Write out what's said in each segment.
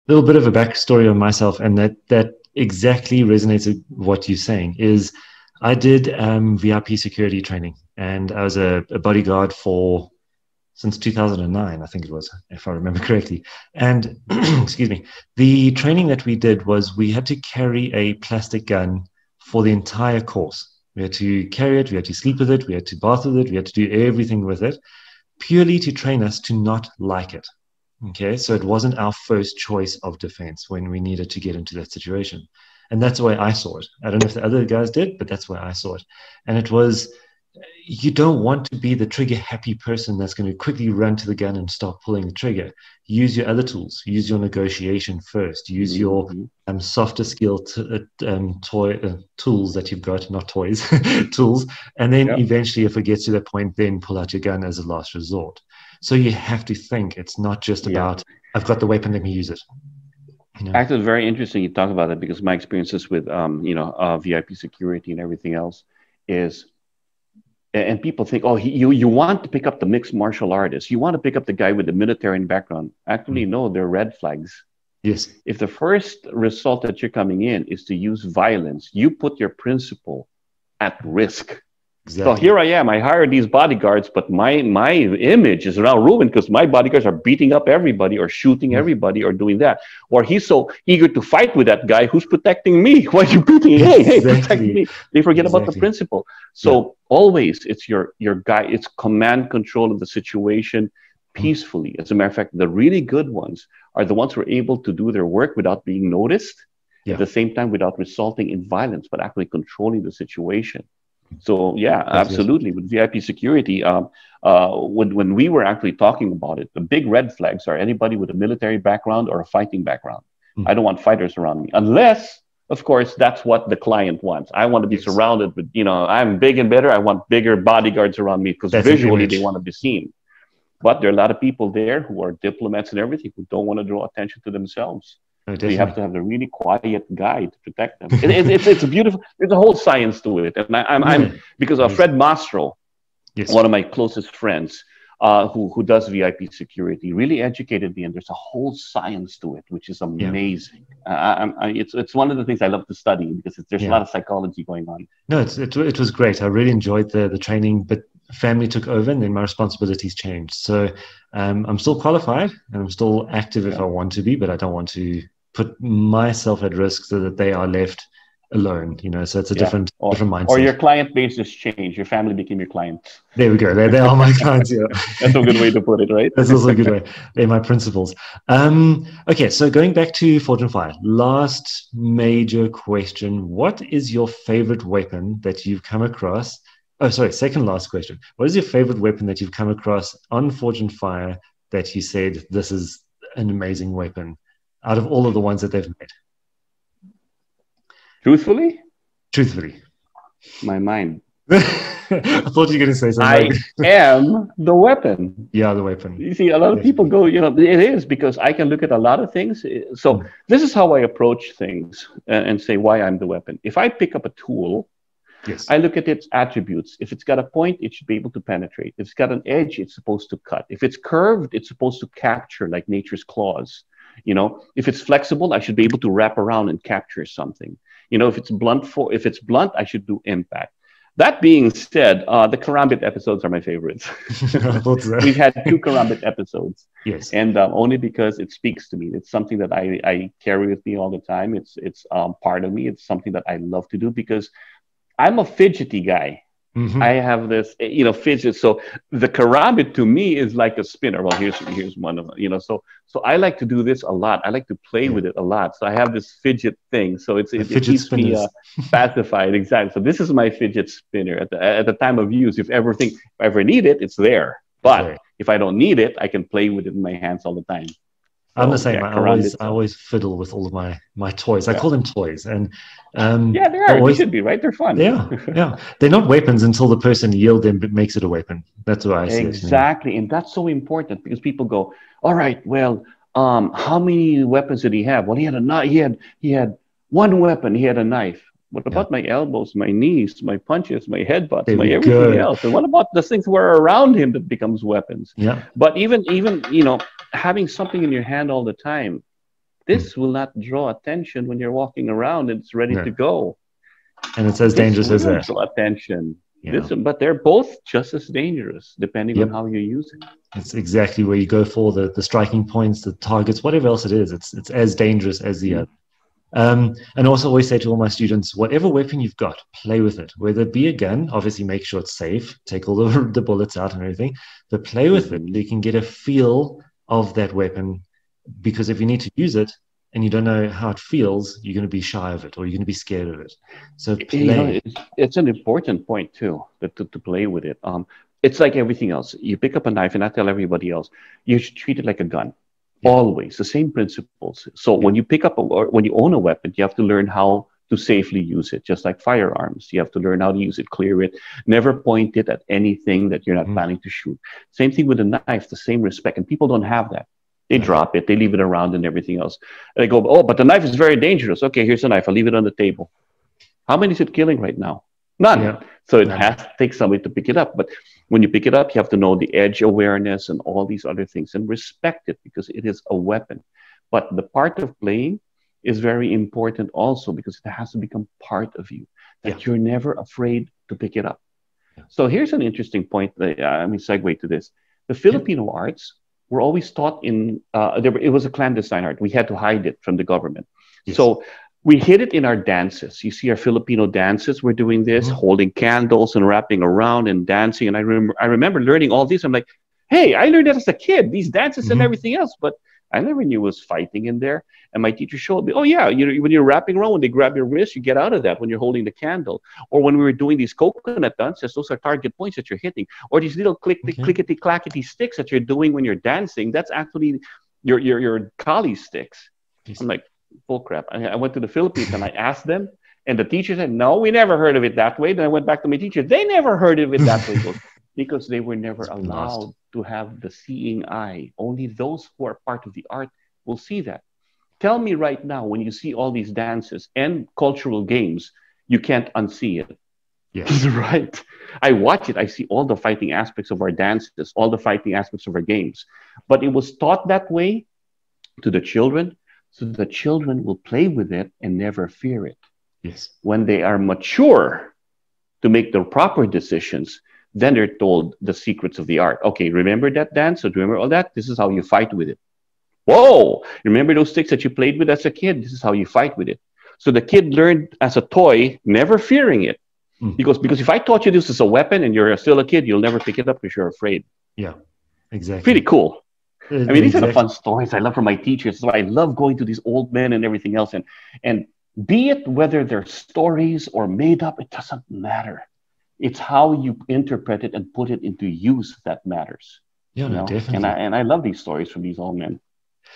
little bit of a backstory on myself, and that exactly resonates with what you're saying. Is I did VIP security training, and I was a bodyguard for since 2009, I think it was, if I remember correctly. And excuse me, the training that we did was we had to carry a plastic gun for the entire course. We had to carry it, we had to sleep with it, we had to bath with it, we had to do everything with it, purely to train us to not like it. Okay, so it wasn't our first choice of defense when we needed to get into that situation. And that's the way I saw it. I don't know if the other guys did, but that's where I saw it. And it was, you don't want to be the trigger happy person that's going to quickly run to the gun and start pulling the trigger. Use your other tools. Use your negotiation first. Use your softer skill tools that you've got, not toys, tools. And then eventually, if it gets to that point, then pull out your gun as a last resort. So you have to think. It's not just about, I've got the weapon, let me use it. You know? Actually, it's very interesting you talk about that, because my experiences with, VIP security and everything else is, and people think, oh, you want to pick up the mixed martial artist. You want to pick up the guy with the military background. Actually, no, they're red flags. Yes. If the first result that you're coming in is to use violence, you put your principal at risk. Exactly. So here I am. I hired these bodyguards, but my image is now ruined because my bodyguards are beating up everybody or shooting everybody or doing that. Or he's so eager to fight with that guy who's protecting me. Why are you beating? Hey, protect me. They forget about the principle. So always it's your guy. It's command control of the situation peacefully. As a matter of fact, the really good ones are the ones who are able to do their work without being noticed, at the same time without resulting in violence, but actually controlling the situation. So yeah, absolutely. With VIP security, when we were actually talking about it, the big red flags are anybody with a military background or a fighting background. I don't want fighters around me, unless, of course, that's what the client wants. I want to be surrounded with, I'm big and better. I want bigger bodyguards around me because visually they want to be seen. But there are a lot of people there who are diplomats and everything who don't want to draw attention to themselves. So you have to have the really quiet guy to protect them. It's a beautiful. There's a whole science to it, and I'm because of Fred Mastro, one of my closest friends, who does VIP security, really educated me, and there's a whole science to it, which is amazing. It's one of the things I love to study because there's a lot of psychology going on. No, it was great. I really enjoyed the training, but family took over, and then my responsibilities changed. So I'm still qualified, and I'm still active if I want to be, but I don't want to put myself at risk so that they are left alone, so it's a different mindset. Or your client base has changed. Your family became your clients. There we go. They are my clients. That's a good way to put it, right? That's also a good way. They're my principles. Okay, so going back to Forge and Fire, last major question. What is your favorite weapon that you've come across? Oh, sorry, second last question. What is your favorite weapon that you've come across on Forge and Fire that you said, this is an amazing weapon, out of all of the ones that they've made? Truthfully? Truthfully. My mind. I thought you were going to say something. I am the weapon. Yeah, the weapon. You see, a lot of people go, it is because I can look at a lot of things. So this is how I approach things and say why I'm the weapon. If I pick up a tool, I look at its attributes. If it's got a point, it should be able to penetrate. If it's got an edge, it's supposed to cut. If it's curved, it's supposed to capture like nature's claws. If it's flexible, I should be able to wrap around and capture something. If it's blunt, I should do impact. That being said, the karambit episodes are my favorites. We've had 2 karambit episodes. Yes. And only because it speaks to me. It's something that I carry with me all the time. It's part of me. It's something that I love to do because I'm a fidgety guy. I have this, fidget. So the karambit to me is like a spinner. Well, here's one of them, So I like to do this a lot. I like to play with it a lot. So I have this fidget thing. So it keeps me pacified. Exactly. So this is my fidget spinner at the time of use. If I ever need it, it's there. But if I don't need it, I can play with it in my hands all the time. I'm the same. I always fiddle with all of my toys. I call them toys, and they are. They should be, right? They're fun. Yeah. They're not weapons until the person yields them, but makes it a weapon. That's what I see. Exactly, and that's so important because people go, "All right, well, how many weapons did he have?" Well, he had a knife. He had one weapon. He had a knife. What about my elbows, my knees, my punches, my headbutts, my everything else? And what about the things that were around him that becomes weapons? Yeah. But even having something in your hand all the time This will not draw attention when you're walking around and it's ready to go. And it's as dangerous as that. Draw attention. Yeah. But they're both just as dangerous depending on how you use it. It's exactly where you go for the striking points, the targets, whatever else it is. It's as dangerous as the other. And also always say to all my students, whatever weapon you've got, play with it. Whether it be a gun, obviously make sure it's safe, take all the bullets out and everything, but play with it. You can get a feel of that weapon, because if you need to use it and you don't know how it feels, you're going to be shy of it or you're going to be scared of it. So play. It's an important point too, to play with it. It's like everything else. You pick up a knife, and I tell everybody else, you should treat it like a gun. Always the same principles. So when you pick up or when you own a weapon, you have to learn how to safely use it. Just like firearms, you have to learn how to use it, clear it, never point it at anything that you're not planning to shoot. Same thing with a knife, the same respect. And people don't have that. They drop it, they leave it around and everything else. And they go, oh, but the knife is very dangerous. Okay, here's a knife. I'll leave it on the table. How many is it killing right now? None. Yeah. So it has to take somebody to pick it up. But when you pick it up, you have to know the edge awareness and all these other things and respect it, because it is a weapon. But the part of playing is very important also, because it has to become part of you, that you're never afraid to pick it up. So here's an interesting point. Segue to this. The Filipino arts were always taught in, it was a clandestine art. We had to hide it from the government. So we hid it in our dances. You see our Filipino dances, we're doing this, holding candles and wrapping around and dancing. And I remember learning all this. I'm like, hey, I learned that as a kid, these dances and everything else. But I never knew it was fighting in there. And my teacher showed me, oh yeah, when you're wrapping around, when they grab your wrist, you get out of that when you're holding the candle. Or when we were doing these coconut dances, those are target points that you're hitting. Or these little clickety clackety sticks that you're doing when you're dancing, that's actually your Kali sticks. I'm like, bull crap. I went to the Philippines and I asked them, and the teacher said, no, we never heard of it that way. Then I went back to my teacher. They never heard of it that way. Because they were never allowed to have the seeing eye. Only those who are part of the art will see that. Tell me right now, when you see all these dances and cultural games, you can't unsee it. Yes. Right. I watch it. I see all the fighting aspects of our dances, all the fighting aspects of our games. But it was taught that way to the children, so the children will play with it and never fear it. Yes. When they are mature to make the proper decisions, then they're told the secrets of the art. Okay, remember that dance? So remember all that? This is how you fight with it. Whoa! Remember those sticks that you played with as a kid? This is how you fight with it. So the kid learned as a toy, never fearing it. Because if I taught you this as a weapon and you're still a kid, you'll never pick it up because you're afraid. Yeah, exactly. Pretty cool. These are the fun stories I love from my teachers. So I love going to these old men and everything else. And be it whether they're stories or made up, it doesn't matter. It's how you interpret it and put it into use that matters. Yeah, no, definitely. And I love these stories from these old men.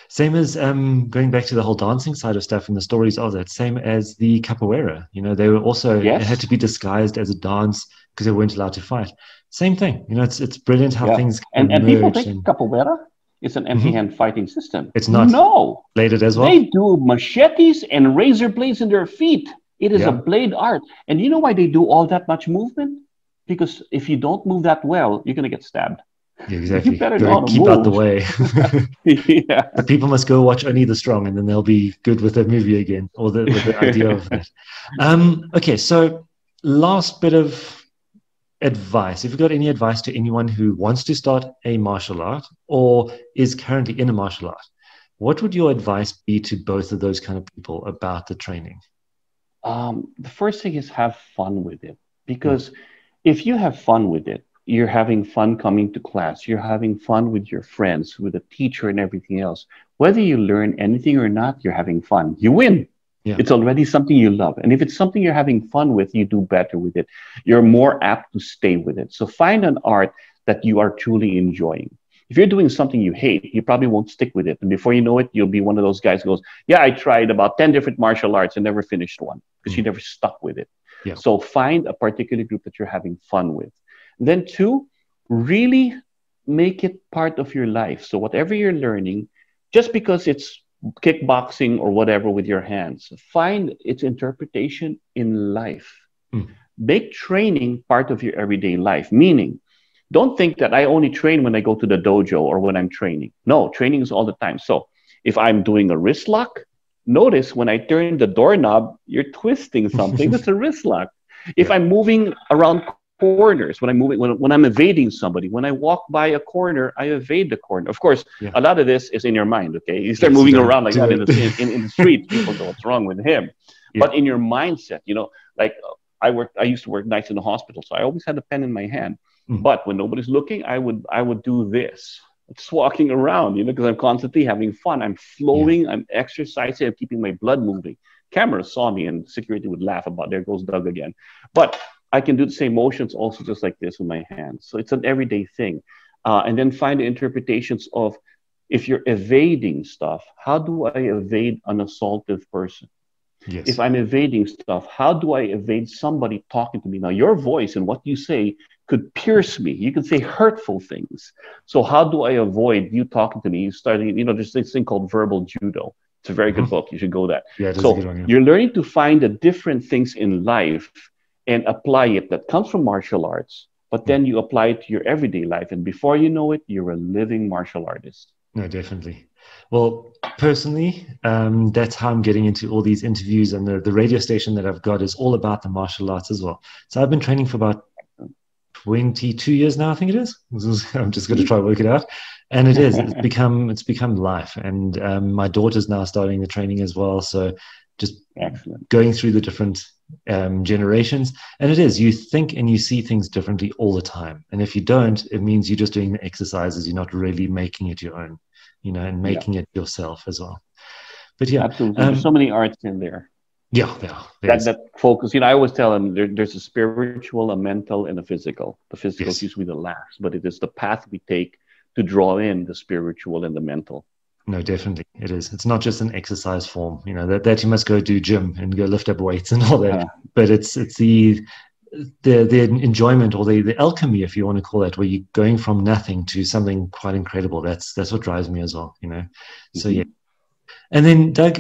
Same as going back to the whole dancing side of stuff and the stories of that. Same as the capoeira. They were also it had to be disguised as a dance because they weren't allowed to fight. Same thing. It's brilliant how things can and people think capoeira is an empty hand fighting system. It's not. No, bladed as well. They do machetes and razor blades in their feet. It is a blade art. And you know why they do all that much movement? Because if you don't move that well, you're going to get stabbed. Yeah, exactly. You better keep out the way. The people must go watch Only the Strong, and then they'll be good with the movie again, or with the idea of that. Okay, so last bit of advice. If you've got any advice to anyone who wants to start a martial art or is currently in a martial art, what would your advice be to both of those kind of people about the training? The first thing is have fun with it, because if you have fun with it, you're having fun coming to class, you're having fun with your friends, with the teacher and everything else. Whether you learn anything or not, you're having fun. You win. Yeah. It's already something you love. And if it's something you're having fun with, you do better with it. You're more apt to stay with it. So find an art that you are truly enjoying. If you're doing something you hate, you probably won't stick with it. And before you know it, you'll be one of those guys who goes, yeah, I tried about 10 different martial arts and never finished one because you never stuck with it. Yeah. So find a particular group that you're having fun with. Then 2, really make it part of your life. So whatever you're learning, just because it's kickboxing or whatever with your hands, find its interpretation in life. Make training part of your everyday life, meaning don't think that I only train when I go to the dojo or when I'm training. No, training is all the time. So If I'm doing a wrist lock, notice when I turn the doorknob, you're twisting something. That's a wrist lock. If I'm moving around corners, when I'm evading somebody, when I walk by a corner, I evade the corner. Of course, a lot of this is in your mind. Okay, you start moving around like that in the street. People go, "What's wrong with him?" But in your mindset, you know, like I used to work nights in the hospital, so I always had a pen in my hand. But when nobody's looking, I would do this, just walking around, you know, because I'm constantly having fun. I'm flowing, I'm exercising, I'm keeping my blood moving. Cameras saw me, and security would laugh about, there goes Doug again. But I can do the same motions also just like this with my hands. So it's an everyday thing. And then find the interpretations of, if you're evading stuff, how do I evade an assaultive person? Yes. If I'm evading stuff, how do I evade somebody talking to me? Now, your voice and what you say could pierce me. You can say hurtful things. So how do I avoid you talking to me? Starting, you know, there's this thing called verbal judo. It's a very good book. You should go that. Yeah, so you're learning to find the different things in life and apply it that comes from martial arts, but then you apply it to your everyday life. And before you know it, you're a living martial artist. No, definitely. Well, personally, that's how I'm getting into all these interviews, and the radio station that I've got is all about the martial arts as well. So I've been training for about 22 years now, I think it is. I'm just going to try to work it out. And it is, it's become life. And my daughter's now starting the training as well. So just going through the different generations. And it is, you think and you see things differently all the time. And if you don't, it means you're just doing the exercises. You're not really making it your own, you know, and making it yourself as well. But yeah. Absolutely. There's so many arts in there. Yeah. That focus, you know, I always tell them there's a spiritual, a mental, and a physical. The physical is usually the last, but it is the path we take to draw in the spiritual and the mental. No, definitely it is. It's not just an exercise form, you know, that you must go do gym and go lift up weights and all that. But it's the enjoyment, or the alchemy, if you want to call it, where you're going from nothing to something quite incredible. That's what drives me as well, you know. So yeah. And then, Doug,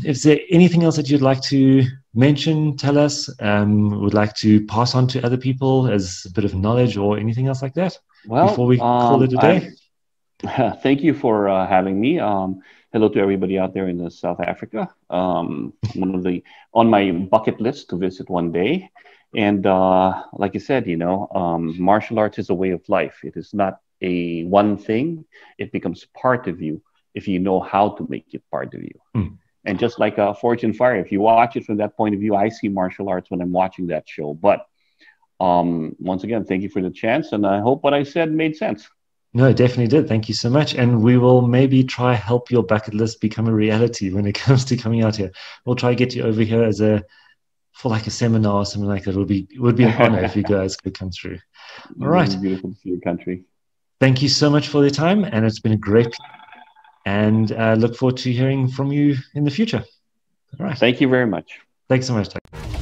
is there anything else that you'd like to mention, tell us, would like to pass on to other people as a bit of knowledge or anything else like that? Well, before we call it a day? Thank you for having me. Hello to everybody out there in South Africa. On my bucket list to visit one day. And like you said, you know, martial arts is a way of life. It is not a one thing. It becomes part of you if you know how to make it part of you. And just like Forged in Fire, if you watch it from that point of view, I see martial arts when I'm watching that show. But once again, thank you for the chance. And I hope what I said made sense. No, it definitely did. Thank you so much. And we will maybe try help your bucket list become a reality when it comes to coming out here. We'll try to get you over here for like a seminar or something like that. It would be an honor if you guys could come through. All right. It's beautiful to see your country. Thank you so much for your time. And it's been a great, and look forward to hearing from you in the future. All right. Thank you very much. Thanks so much, Doug.